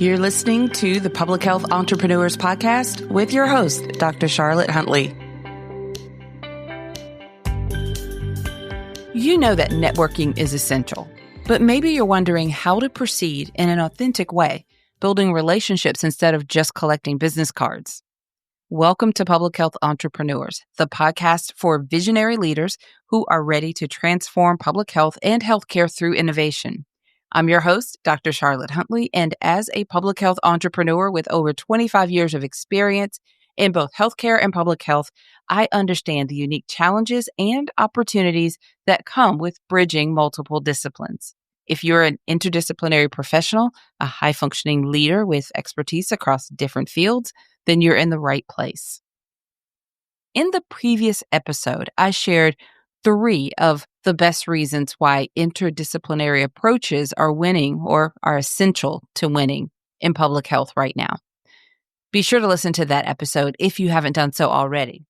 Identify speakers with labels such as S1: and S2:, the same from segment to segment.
S1: You're listening to the Public Health Entrepreneurs Podcast with your host, Dr. Charlotte Huntley. You know that networking is essential, but maybe you're wondering how to proceed in an authentic way, building relationships instead of just collecting business cards. Welcome to Public Health Entrepreneurs, the podcast for visionary leaders who are ready to transform public health and healthcare through innovation. I'm your host, Dr. Charlotte Huntley, and as a public health entrepreneur with over 25 years of experience in both healthcare and public health, I understand the unique challenges and opportunities that come with bridging multiple disciplines. If you're an interdisciplinary professional, a high-functioning leader with expertise across different fields, then you're in the right place. In the previous episode, I shared 3 of the best reasons why interdisciplinary approaches are winning or are essential to winning in public health right now. Be sure to listen to that episode if you haven't done so already.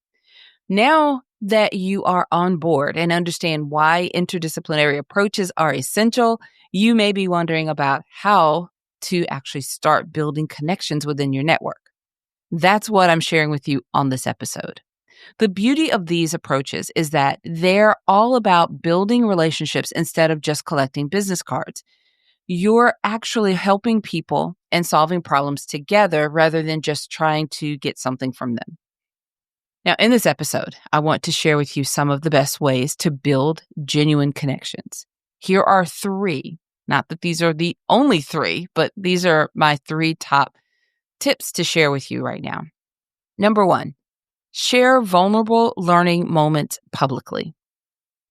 S1: Now that you are on board and understand why interdisciplinary approaches are essential, you may be wondering about how to actually start building connections within your network. That's what I'm sharing with you on this episode. The beauty of these approaches is that they're all about building relationships instead of just collecting business cards. You're actually helping people and solving problems together rather than just trying to get something from them. Now, in this episode, I want to share with you some of the best ways to build genuine connections. Here are 3, not that these are the only 3, but these are my 3 top tips to share with you right now. Number 1, share vulnerable learning moments publicly.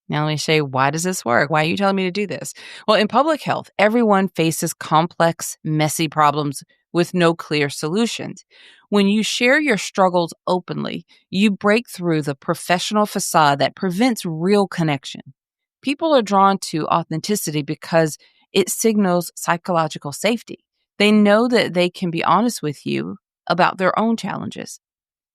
S1: Now, let me say, why does this work? Why are you telling me to do this? Well, in public health, everyone faces complex, messy problems with no clear solutions. When you share your struggles openly, you break through the professional facade that prevents real connection. People are drawn to authenticity because it signals psychological safety. They know that they can be honest with you about their own challenges.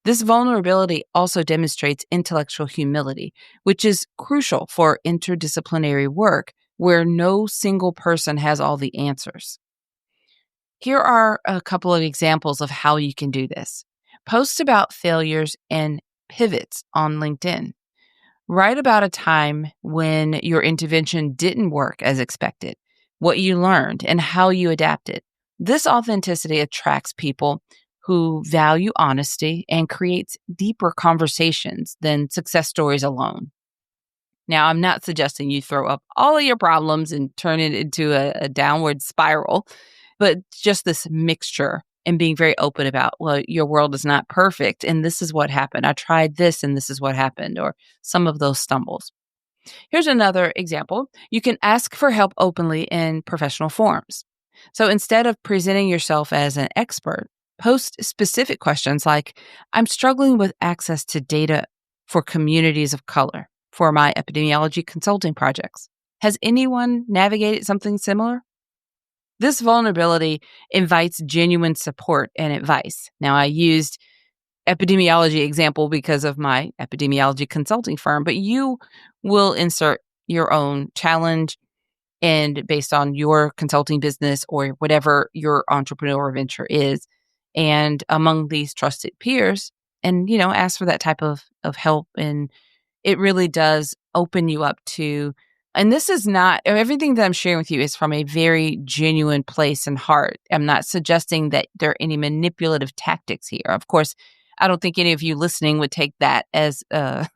S1: This vulnerability also demonstrates intellectual humility, which is crucial for interdisciplinary work where no single person has all the answers. Here are a couple of examples of how you can do this. Post about failures and pivots on LinkedIn. Write about a time when your intervention didn't work as expected, what you learned, and how you adapted. This authenticity attracts people who value honesty and creates deeper conversations than success stories alone. Now, I'm not suggesting you throw up all of your problems and turn it into a downward spiral, but just this mixture and being very open about, well, your world is not perfect and this is what happened. I tried this and this is what happened, or some of those stumbles. Here's another example. You can ask for help openly in professional forums. So instead of presenting yourself as an expert, post specific questions like, I'm struggling with access to data for communities of color for my epidemiology consulting projects. Has anyone navigated something similar? This vulnerability invites genuine support and advice. Now, I used epidemiology example because of my epidemiology consulting firm, but you will insert your own challenge and based on your consulting business or whatever your entrepreneurial venture is, and among these trusted peers, and, ask for that type of help. And it really does open you up to, and this is not, everything that I'm sharing with you is from a very genuine place and heart. I'm not suggesting that there are any manipulative tactics here. Of course, I don't think any of you listening would take that as a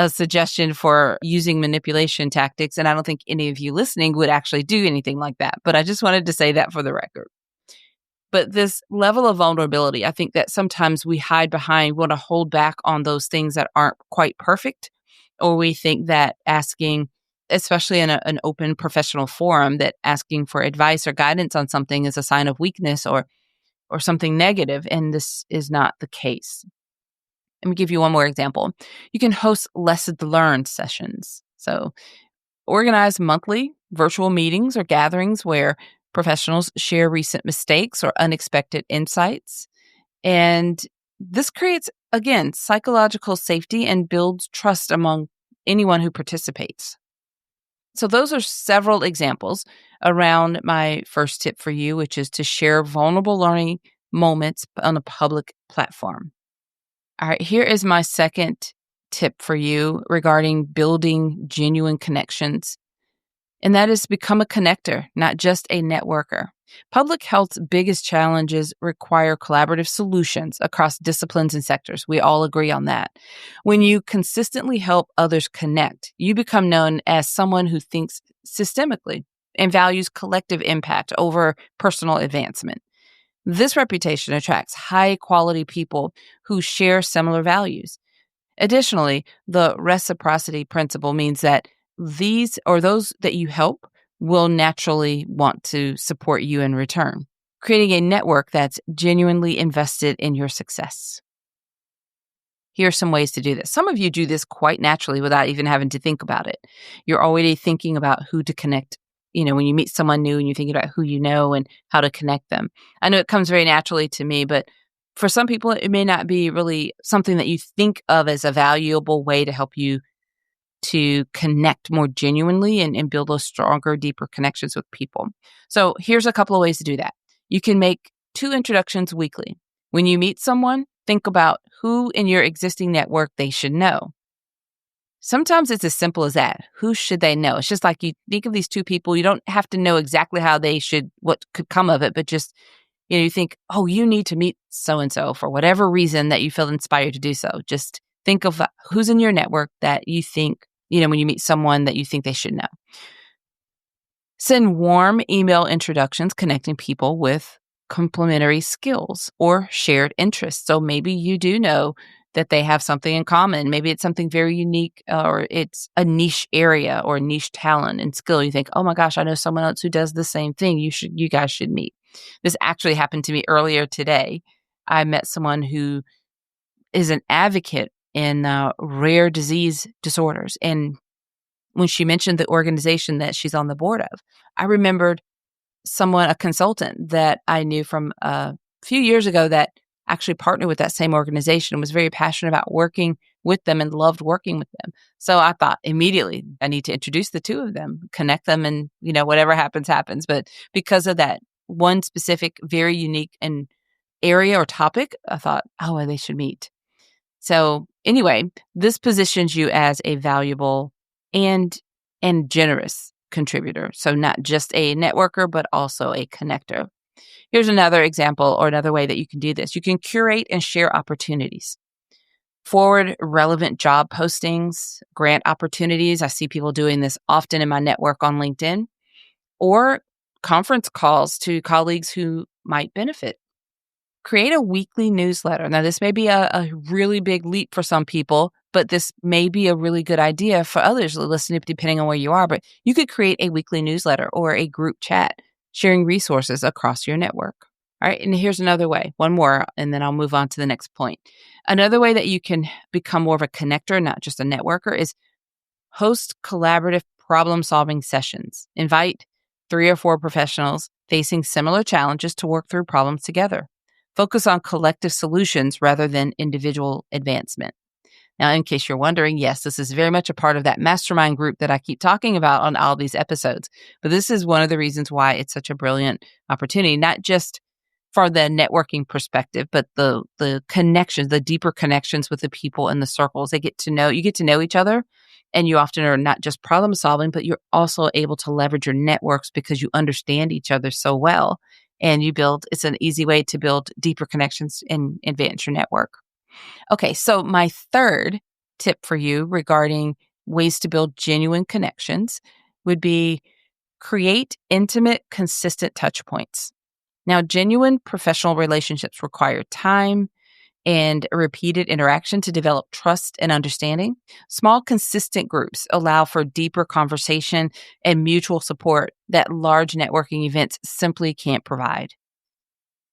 S1: suggestion for using manipulation tactics, and I don't think any of you listening would actually do anything like that. But I just wanted to say that for the record. But this level of vulnerability, I think that sometimes we hide behind, want to hold back on those things that aren't quite perfect, or we think that asking, especially in an open professional forum, that asking for advice or guidance on something is a sign of weakness or something negative, and this is not the case. Let me give you one more example. You can host lessons learned sessions. So organize monthly virtual meetings or gatherings where professionals share recent mistakes or unexpected insights. And this creates, again, psychological safety and builds trust among anyone who participates. So those are several examples around my first tip for you, which is to share vulnerable learning moments on a public platform. All right, here is my second tip for you regarding building genuine connections, and that is become a connector, not just a networker. Public health's biggest challenges require collaborative solutions across disciplines and sectors. We all agree on that. When you consistently help others connect, you become known as someone who thinks systemically and values collective impact over personal advancement. This reputation attracts high quality people who share similar values. Additionally, the reciprocity principle means that these or those that you help will naturally want to support you in return, creating a network that's genuinely invested in your success. Here are some ways to do this. Some of you do this quite naturally without even having to think about it. You're already thinking about who to connect. When you meet someone new and you're thinking about who you know and how to connect them. I know it comes very naturally to me, but for some people, it may not be really something that you think of as a valuable way to help you to connect more genuinely and build those stronger, deeper connections with people. So here's a couple of ways to do that. You can make 2 introductions weekly. When you meet someone, think about who in your existing network they should know. Sometimes it's as simple as that. Who should they know? It's just like you think of these 2 people. You don't have to know exactly what could come of it, but just, you think, oh, you need to meet so-and-so for whatever reason that you feel inspired to do so. Just think of who's in your network that you think, when you meet someone that you think they should know. Send warm email introductions connecting people with complementary skills or shared interests. So maybe you do know that they have something in common. Maybe it's something very unique or it's a niche area or a niche talent and skill. You think, oh my gosh, I know someone else who does the same thing. You guys should meet. This actually happened to me earlier today. I met someone who is an advocate in rare disease disorders. And when she mentioned the organization that she's on the board of, I remembered a consultant that I knew from a few years ago that actually partnered with that same organization and was very passionate about working with them and loved working with them. So I thought immediately I need to introduce the 2 of them, connect them, and whatever happens, happens. But because of that one specific, very unique and area or topic, I thought, oh, they should meet. So anyway, this positions you as a valuable and generous contributor. So not just a networker, but also a connector. Here's another example or another way that you can do this. You can curate and share opportunities. Forward relevant job postings, grant opportunities. I see people doing this often in my network on LinkedIn, or conference calls to colleagues who might benefit. Create a weekly newsletter. Now, this may be a really big leap for some people, but this may be a really good idea for others listening, depending on where you are. But you could create a weekly newsletter or a group chat, sharing resources across your network. All right, and here's another way, one more, and then I'll move on to the next point. Another way that you can become more of a connector, not just a networker, is host collaborative problem-solving sessions. Invite 3 or 4 professionals facing similar challenges to work through problems together. Focus on collective solutions rather than individual advancement. Now, in case you're wondering, yes, this is very much a part of that mastermind group that I keep talking about on all these episodes. But this is one of the reasons why it's such a brilliant opportunity, not just for the networking perspective, but the connections, the deeper connections with the people in the circles. You get to know each other, and you often are not just problem solving, but you're also able to leverage your networks because you understand each other so well. And it's an easy way to build deeper connections and advance your network. Okay, so my third tip for you regarding ways to build genuine connections would be create intimate, consistent touch points. Now, genuine professional relationships require time and repeated interaction to develop trust and understanding. Small, consistent groups allow for deeper conversation and mutual support that large networking events simply can't provide.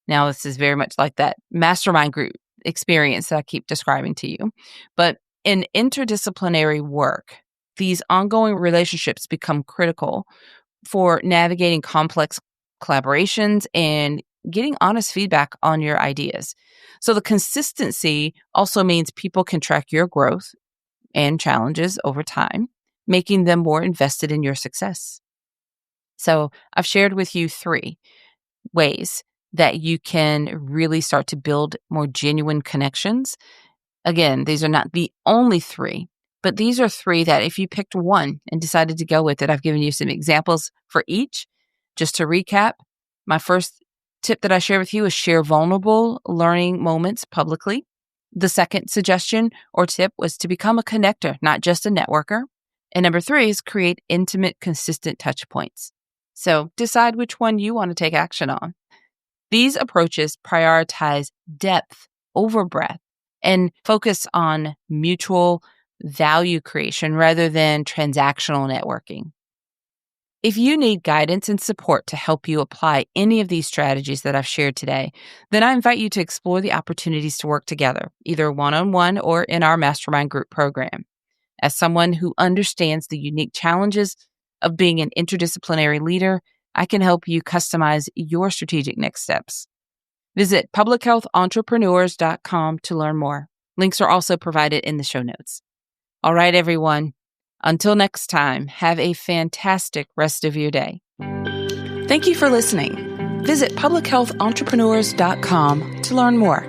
S1: Now, this is very much like that mastermind group experience that I keep describing to you. But in interdisciplinary work, these ongoing relationships become critical for navigating complex collaborations and getting honest feedback on your ideas. So the consistency also means people can track your growth and challenges over time. making them more invested in your success. So I've shared with you 3 ways that you can really start to build more genuine connections. Again, these are not the only 3, but these are 3 that if you picked one and decided to go with it, I've given you some examples for each. Just to recap, my first tip that I share with you is share vulnerable learning moments publicly. The second suggestion or tip was to become a connector, not just a networker. And number 3 is create intimate, consistent touch points. So decide which one you want to take action on. These approaches prioritize depth over breadth and focus on mutual value creation rather than transactional networking. If you need guidance and support to help you apply any of these strategies that I've shared today, then I invite you to explore the opportunities to work together, either one-on-one or in our mastermind group program. As someone who understands the unique challenges of being an interdisciplinary leader, I can help you customize your strategic next steps. Visit publichealthentrepreneurs.com to learn more. Links are also provided in the show notes. All right, everyone. Until next time, have a fantastic rest of your day. Thank you for listening. Visit publichealthentrepreneurs.com to learn more.